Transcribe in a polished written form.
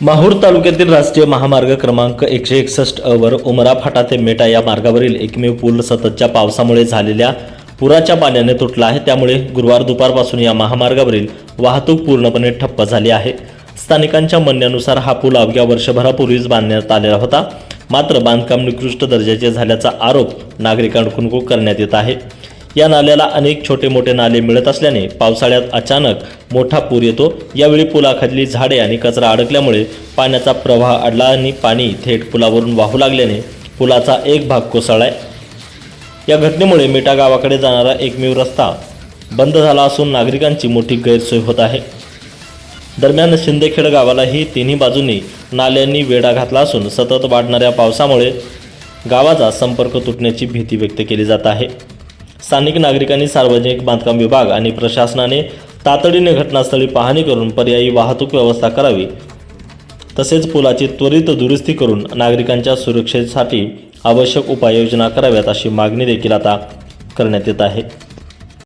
माहूर तालुक्यातील राष्ट्रीय महामार्ग क्रमांक 161 वर उमरा फाटा ते मेटा या मार्गावरील एकमेव पूल सततच्या पावसामुळे झालेल्या पुराच्या पाण्याने तुटला आहे। त्यामुळे गुरुवार दुपारपासून या महामार्गावरील वाहतूक पूर्णपणे ठप्प झाली आहे। स्थानिकांच्या म्हणण्यानुसार हा पूल अवघ्या वर्षभरापूर्वीच बांधण्यात आलेला होता, मात्र बांधकाम निकृष्ट दर्जाचे झाल्याचा आरोप नागरिकांकडून करण्यात येत आहे। या नाल्याला अनेक छोटे मोठे नाले मिळत असल्याने पावसाळ्यात अचानक मोठा पूर येतो। यावेळी पुलाखाली झाडे आणि कचरा अडकल्यामुळे पाण्याचा प्रवाह अडला आणि पाणी थेट पुलावरून वाहू लागल्याने पुलाचा एक भाग कोसळलाय। या घटनेमुळे मेटा गावाकडे जाणारा एकमेव रस्ता बंद झाला असून नागरिकांची मोठी गैरसोय होत आहे। दरम्यान शिंदेखेड गावालाही तिन्ही बाजूंनी नाल्यांनी वेढा घातला असून सतत वाढणाऱ्या पावसामुळे गावाचा संपर्क तुटण्याची भीती व्यक्त केली जात आहे। स्थानिक नागरिकांनी सार्वजनिक बांधकाम विभाग आणि प्रशासनाने तातडीने घटनास्थळी पाहणी करून पर्यायी वाहतूक व्यवस्था करावी, तसेच पुलाची त्वरित दुरुस्ती करून नागरिकांच्या सुरक्षेसाठी आवश्यक उपाययोजना कराव्यात अशी मागणी देखील आता करण्यात येत आहे।